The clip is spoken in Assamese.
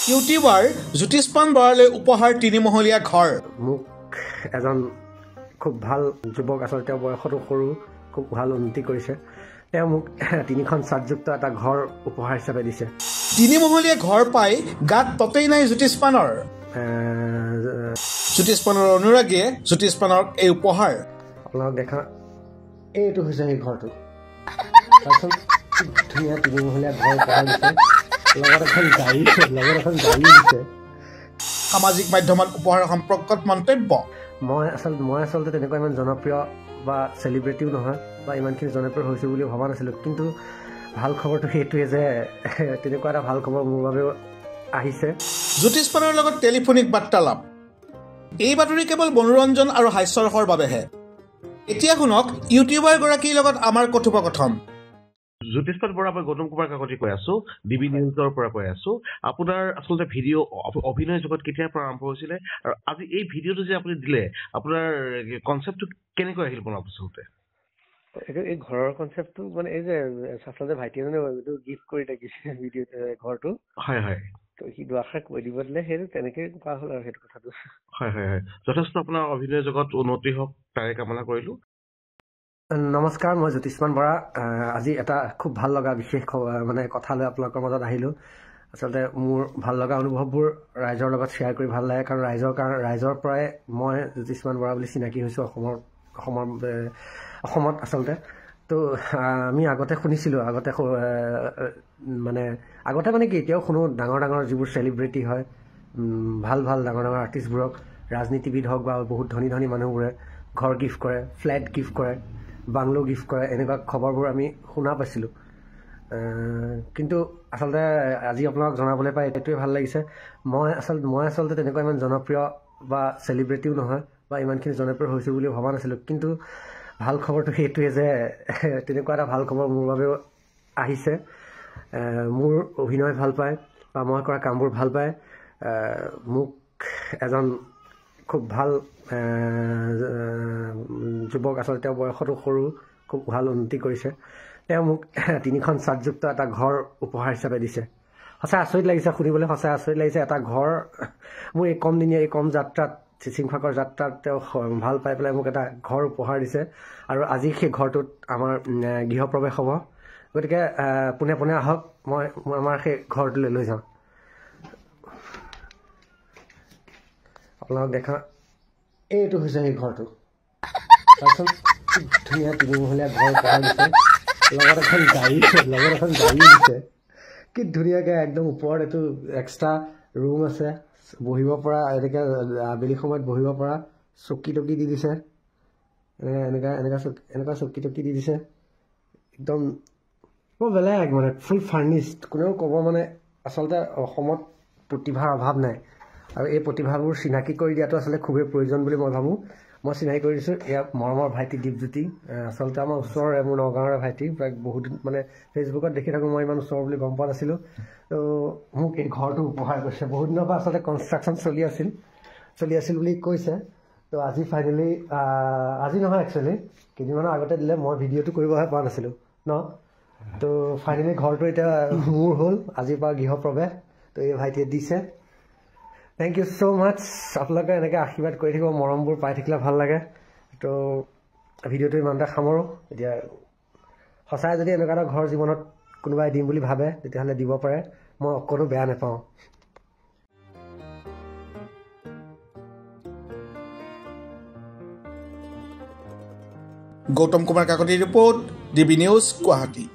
ইউটিউবাৰ জ্যোতিষ্মান বৰালৈ উপহাৰ তিনিমহলীয়া ঘৰ মোক এজন খুব ভাল যুৱক আচলতে বয়সতো সৰু খুব ভাল উন্নতি কৰিছে তেওঁ মোক তিনিখন চাদযুক্ত এটা ঘৰ উপহাৰ হিচাপে দিছে তিনিমহলীয়া ঘৰ পাই গাত ততেই নাই জ্যোতিষ্মানৰ অনুৰাগীয়ে জ্যোতিষ্মানক এই উপহাৰ আপোনালোক দেখা এইটো হৈছে সেই ঘৰটো ধুনীয়া তিনিমহলীয়া ঘৰ উপহাৰ দিছে লগত এখন গাড়ী দিছে সামাজিক মাধ্যমত উপহাৰ সম্পৰ্কত মন্তব্য মই আচলতে তেনেকুৱা ইমান জনপ্ৰিয় বা চেলিব্ৰিটিও নহয় বা ইমানখিনি জনপ্ৰিয় হৈছোঁ বুলি ভবা নাছিলোঁ কিন্তু ভাল খবৰটো সেইটোৱে যে তেনেকুৱা এটা ভাল খবৰ মোৰ বাবেও আহিছে জ্যোতিষ্মানৰ লগত টেলিফোনিক বাৰ্তালাপ এই বাতৰি কেৱল মনোৰঞ্জন আৰু হাস্যৰসৰ বাবেহে এতিয়া শুনক ইউটিউবাৰগৰাকীৰ লগত আমাৰ কথোপকথন জ্যোতিষ্মান বৰা মই গৌতম কুমাৰ কাকতি কৈ আছো ডিবি নিউজৰ পৰা কৈ আছো আপোনাৰ আচলতে ভিডিঅ' অভিনয় জগত কেতিয়াৰ পৰা আৰম্ভ হৈছিলে আৰু আজি এই ভিডিঅ'টো যে আপুনি দিলে আপোনাৰ কনচেপ্টটো কেনেকৈ আহিল বনাব আচলতে এই ঘৰৰ কনচেপ্টটো মানে এই যে আচলতে ভাইটি এজনে এইটো গিফ্ট কৰি থাকিছে ভিডিঅ'ত ঘৰটো হয় হয় তো সি দুআষাৰ কৈ দিব দিলে সেইটো তেনেকৈ কোৱা হ'ল আৰু সেইটো কথাটো হয় হয় হয় যথেষ্ট আপোনাৰ অভিনয় জগত উন্নতি হওক তাৰে কামনা কৰিলোঁ নমস্কাৰ মই জ্যোতিষ্মান বৰা আজি এটা খুব ভাল লগা বিশেষ মানে কথা লৈ আপোনালোকৰ মাজত আহিলোঁ আচলতে মোৰ ভাল লগা অনুভৱবোৰ ৰাইজৰ লগত শ্বেয়াৰ কৰি ভাল লাগে কাৰণ ৰাইজৰ পৰাই মই জ্যোতিষ্মান বৰা বুলি চিনাকি হৈছোঁ অসমত আচলতে তো আমি আগতে শুনিছিলোঁ আগতে মানে কি এতিয়াও শুনো ডাঙৰ যিবোৰ চেলিব্ৰিটি হয় ভাল ডাঙৰ আৰ্টিষ্টবোৰক ৰাজনীতিবিদ হওক বা বহুত ধনী মানুহবোৰে ঘৰ গিফ্ট কৰে ফ্লেট গিফ্ট কৰে বাংলো গিফ্ট কৰে এনেকুৱা খবৰবোৰ আমি শুনা পাইছিলোঁ কিন্তু আচলতে আজি আপোনাক জনাবলৈ পাই এইটোৱে ভাল লাগিছে মই আচলতে তেনেকুৱা ইমান জনপ্ৰিয় বা চেলিব্ৰিটিও নহয় বা ইমানখিনি জনপ্ৰিয় হৈছোঁ বুলি ভবা নাছিলোঁ কিন্তু ভাল খবৰটো সেইটোৱে যে তেনেকুৱা এটা ভাল খবৰ মোৰ বাবেও আহিছে মোৰ অভিনয় ভাল পায় বা মই কৰা কামবোৰ ভাল পায় মোক এজন খুব ভাল যুৱক আচলতে তেওঁ বয়সতো সৰু খুব ভাল উন্নতি কৰিছে তেওঁ মোক তিনিখন চাদযুক্ত এটা ঘৰ উপহাৰ হিচাপে দিছে সঁচাই আচৰিত লাগিছে শুনিবলৈ সঁচাই আচৰিত লাগিছে এটা ঘৰ মোৰ এই কম যাত্ৰাত চিচিংফাকৰ যাত্ৰাত তেওঁ ভাল পাই পেলাই মোক এটা ঘৰ উপহাৰ দিছে আৰু আজি সেই ঘৰটোত আমাৰ গৃহপ্ৰৱেশ হ'ব গতিকে পোনে আহক মই আমাৰ সেই ঘৰটোলৈ লৈ যাওঁ আপোনালোক দেখা এইটো হৈছে সেই ঘৰটো ধুনীয়া তিনিমহলীয়া ঘৰ উপহাৰ দিছে লগত এখন গাড়ী দিছে কি ধুনীয়াকৈ একদম ওপৰত এইটো এক্সট্ৰা ৰুম আছে বহিব পৰা এনেকৈ আবেলি সময়ত বহিব পৰা চকী টকী দি দিছে এনেকুৱা চকী টকী দি দিছে একদম বৰ বেলেগ মানে ফুল ফাৰ্নিছড কোনেও ক'ব মানে আচলতে অসমত প্ৰতিভাৰ অভাৱ নাই আৰু এই প্ৰতিভাবোৰ চিনাকি কৰি দিয়াটো আচলতে খুবেই প্ৰয়োজন বুলি মই ভাবোঁ মই চিনাকি কৰি দিছোঁ এয়া মৰমৰ ভাইটি দীপজ্যোতি আচলতে আমাৰ ওচৰৰে মোৰ নগাঁৱৰে ভাইটি প্ৰায় বহুত মানে ফেচবুকত দেখি থাকোঁ মই ইমান ওচৰ বুলি গম পোৱা নাছিলোঁ তো মোক এই ঘৰটো উপহাৰ কৰিছে বহুত দিনৰ পৰা আচলতে কনষ্ট্ৰাকশ্যন চলি আছিল বুলি কৈছে তো আজি ফাইনেলি আজি নহয় একচুৱেলি কেইদিনমানৰ আগতে দিলে মই ভিডিঅ'টো কৰিবহে পৰা নাছিলোঁ তো ফাইনেলি ঘৰটো এতিয়া মোৰ হ'ল আজিৰ পৰা গৃহপ্ৰৱেশ তো এই ভাইটিয়ে দিছে থেংক ইউ ছ' মাছ আপোনালোকে এনেকৈ আশীৰ্বাদ কৰি থাকিব মৰমবোৰ পাই থাকিলে ভাল লাগে তো ভিডিঅ'টো ইমানতে সামৰোঁ এতিয়া সঁচাই যদি এনেকুৱা এটা ঘৰ জীৱনত কোনোবাই দিম বুলি ভাবে তেতিয়াহ'লে দিব পাৰে মই অকণো বেয়া নাপাওঁ গৌতম কুমাৰ কাকতিৰ ৰিপৰ্ট ডিবি নিউজ গুৱাহাটী